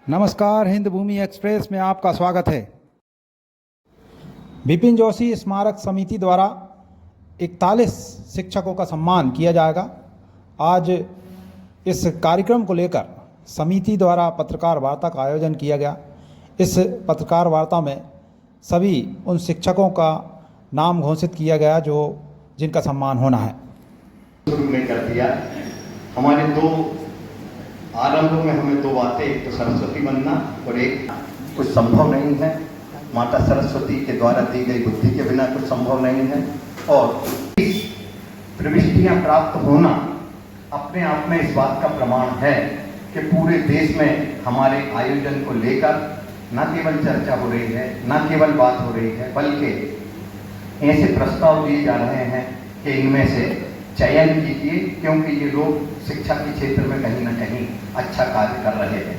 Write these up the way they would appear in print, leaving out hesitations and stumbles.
नमस्कार, हिंद भूमि एक्सप्रेस में आपका स्वागत है। विपिन जोशी स्मारक समिति द्वारा 41 शिक्षकों का सम्मान किया जाएगा। आज इस कार्यक्रम को लेकर समिति द्वारा पत्रकार वार्ता का आयोजन किया गया। इस पत्रकार वार्ता में सभी उन शिक्षकों का नाम घोषित किया गया जिनका सम्मान होना है। शुरू में कर दिया। हमारे दो आरंभ में हमें दो बातें, एक तो सरस्वती बनना और एक कुछ संभव नहीं है, माता सरस्वती के द्वारा दी गई बुद्धि के बिना कुछ संभव नहीं है। और प्रविष्टियां प्राप्त होना अपने आप में इस बात का प्रमाण है कि पूरे देश में हमारे आयोजन को लेकर न केवल चर्चा हो रही है, न केवल बात हो रही है, बल्कि ऐसे प्रस्ताव दिए जा रहे हैं कि इनमें से चयन कीजिए, क्योंकि ये लोग शिक्षा के क्षेत्र में कहीं ना कहीं अच्छा कार्य कर रहे हैं।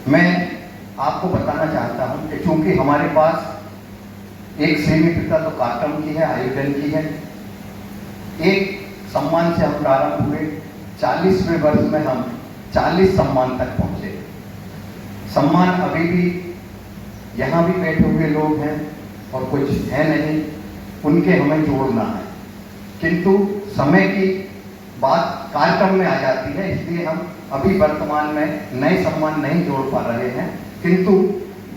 मैं आपको बताना चाहता हूं कि चूंकि हमारे पास एक श्रेणीकृता तो कार्यक्रम की है, आयोजन की है, एक सम्मान से हम प्रारंभ हुए, 40वें वर्ष में हम 40 सम्मान तक पहुंचे। सम्मान अभी भी यहाँ भी बैठे हुए लोग हैं और कुछ है नहीं, उनके हमें जोड़ना है, किंतु समय की बात कार्यक्रम में आ जाती है, इसलिए हम अभी वर्तमान में नए सम्मान नहीं जोड़ पा रहे हैं। किंतु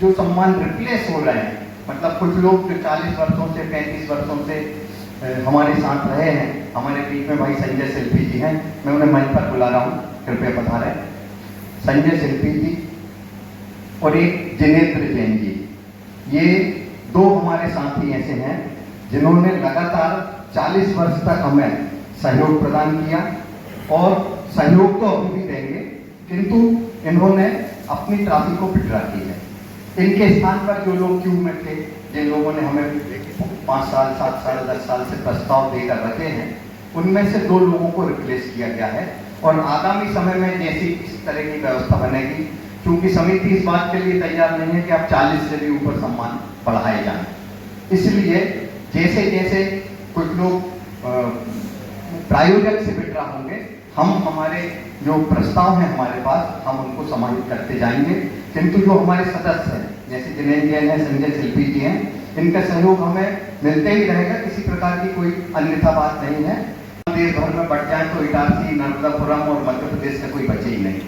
जो सम्मान रिप्लेस हो रहे हैं, मतलब कुछ लोग जो 40 वर्षों से 35 वर्षों से हमारे साथ रहे हैं, हमारे बीच में भाई संजय शिल्पी जी हैं, मैं उन्हें मंच पर बुला रहा हूँ, कृपया पधारें। संजय शिल्पी जी और एक जिनेंद्र जैन जी, ये दो हमारे साथी ऐसे हैं जिन्होंने लगातार 40 वर्ष तक हमें सहयोग प्रदान किया और सहयोग तो अभी भी देंगे, किंतु इन्होंने अपनी ट्रॉफी को विड्रॉ की है। इनके स्थान पर जो लोग क्यू में थे, जिन लोगों ने हमें 5 साल 7 साल 10 साल से प्रस्ताव देकर रखे हैं, उनमें से 2 लोगों को रिप्लेस किया गया है। और आगामी समय में जैसी इस तरह की व्यवस्था बनेगी, क्योंकि समिति इस बात के लिए तैयार नहीं है कि आप 40 से भी ऊपर सम्मान बढ़ाए जाएं, इसलिए जैसे जैसे कुछ लोग प्रायोजक से विड्रॉ होंगे, हम हमारे जो प्रस्ताव हैं हमारे पास, हम उनको समाहित करते जाएंगे। किंतु जो हमारे सदस्य हैं, जैसे जिनेंद्र जैन है, संजय शिल्पी जी हैं, इनका सहयोग हमें मिलते ही रहेगा, किसी प्रकार की कोई अन्यथा बात नहीं है। देश भर में बढ़ जाए तो इटारसी, नर्मदापुरम और मध्य प्रदेश का कोई बचे ही नहीं,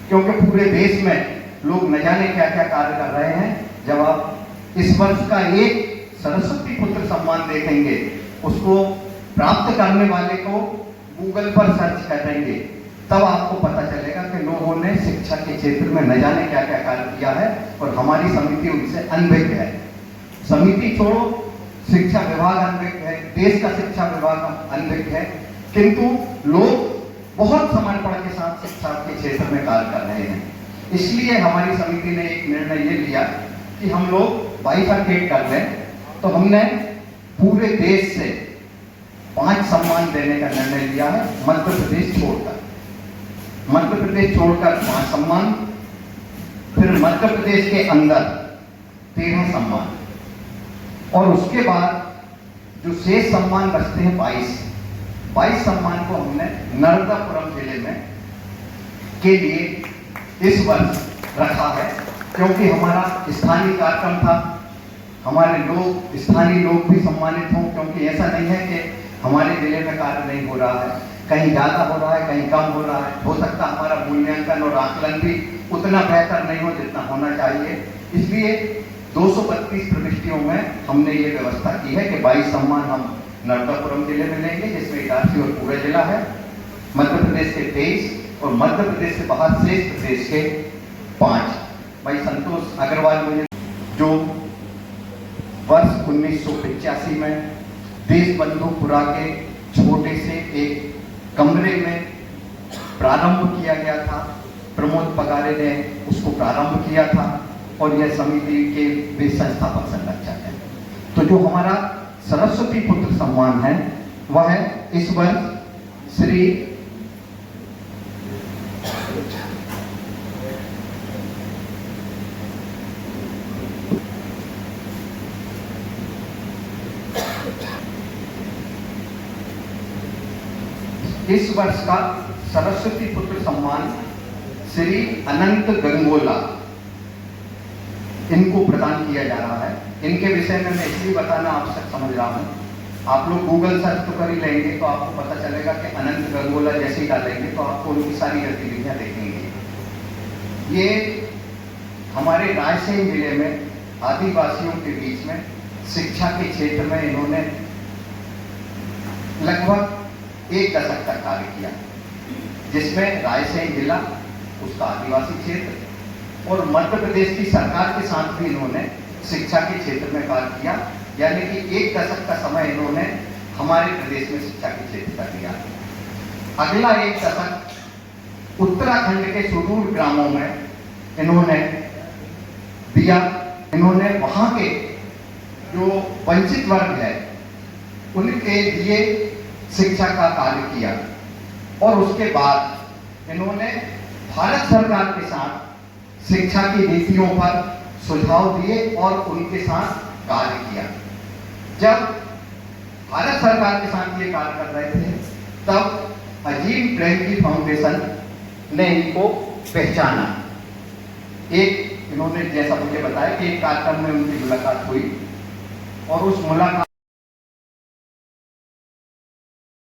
क्योंकि पूरे देश में लोग न जाने क्या क्या कार्य कर रहे हैं। जब आप इस वर्ष का एक सरस्वती पुत्र सम्मान देखेंगे, उसको प्राप्त करने वाले को गूगल पर सर्च करेंगे, तब आपको पता चलेगा कि लोगों ने शिक्षा के क्षेत्र में न जाने क्या क्या कार्य किया है और हमारी समिति उनसे अनभिज्ञ है। समिति छोड़ो, शिक्षा विभाग अनभिज्ञ है, देश का शिक्षा विभाग अनभिज्ञ है, किंतु लोग बहुत समर्पण के साथ शिक्षा के क्षेत्र में कार्य कर रहे हैं। इसलिए हमारी समिति ने एक निर्णय ये लिया कि हम लोग बाइफरकेट कर लें, तो हमने पूरे देश से 5 सम्मान देने का निर्णय लिया है, मध्य प्रदेश छोड़कर। मध्य प्रदेश छोड़कर 5 सम्मान, फिर मध्य प्रदेश के अंदर 13 सम्मान, और उसके बाद जो शेष सम्मान बचते हैं 22 सम्मान को हमने नर्मदापुरम जिले में के लिए इस वर्ष रखा है, क्योंकि हमारा स्थानीय कार्यक्रम था, हमारे लोग, स्थानीय लोग भी सम्मानित हों, क्योंकि ऐसा नहीं है कि हमारे जिले में कार्य नहीं हो रहा है, कहीं ज्यादा हो रहा है, कहीं कम हो रहा है। हो सकता हमारा मूल्यांकन और आकलन भी उतना बेहतर नहीं हो जितना होना चाहिए। इसलिए 232 प्रविष्टियों में हमने ये व्यवस्था की है कि 22 सम्मान हम नर्मदापुरम जिले में लेंगे, जिसमें इटारसी और पूरा जिला है, मध्य प्रदेश के 23 और मध्य प्रदेश से बाहर शेष प्रदेश के 5। भाई संतोष अग्रवाल मुझे जो वर्ष 1985 में देशबंधुपुरा के छोटे से एक कमरे में प्रारंभ किया गया था, प्रमोद पगारे ने उसको प्रारंभ किया था और यह समिति के वे संस्थापक संरक्षक हैं। तो जो हमारा सरस्वती पुत्र सम्मान है, वह इस वर्ष श्री इस वर्ष का सरस्वती पुत्र सम्मान श्री अनंत गंगोला इनको प्रदान किया जा रहा है। इनके विषय में मैं इसलिए बताना आवश्यक समझ रहा हूँ। आप लोग गूगल सर्च तो कर ही लेंगे तो आपको पता चलेगा कि अनंत गंगोला जैसे ही डालेंगे तो आपको उनकी सारी गतिविधियां देखेंगे। ये हमारे रायसेन जिले में आदिवासियों के बीच में शिक्षा के क्षेत्र में इन्होंने लगभग 1 दशक तक कार्य किया, जिसमें रायसेन जिला, उसका आदिवासी क्षेत्र और मध्य प्रदेश की सरकार के साथ भी इन्होंने शिक्षा के क्षेत्र में कार्य किया। यानी कि 1 दशक का समय इन्होंने हमारे प्रदेश में शिक्षा के क्षेत्र का दिया। अगला 1 दशक उत्तराखंड के सुदूर ग्रामों में इन्होंने दिया। इन्होंने वहां के जो वंचित वर्ग है उनके लिए शिक्षा का कार्य किया और उसके बाद इन्होंने भारत सरकार के साथ शिक्षा की नीतियों पर सुझाव दिए और उनके साथ कार्य किया। जब भारत सरकार के साथ ये कार्य कर रहे थे तब अजीम प्रेमजी फाउंडेशन ने इनको पहचाना। एक इन्होंने जैसा मुझे बताया कि एक कार्यक्रम में उनकी मुलाकात हुई और उस मुलाकात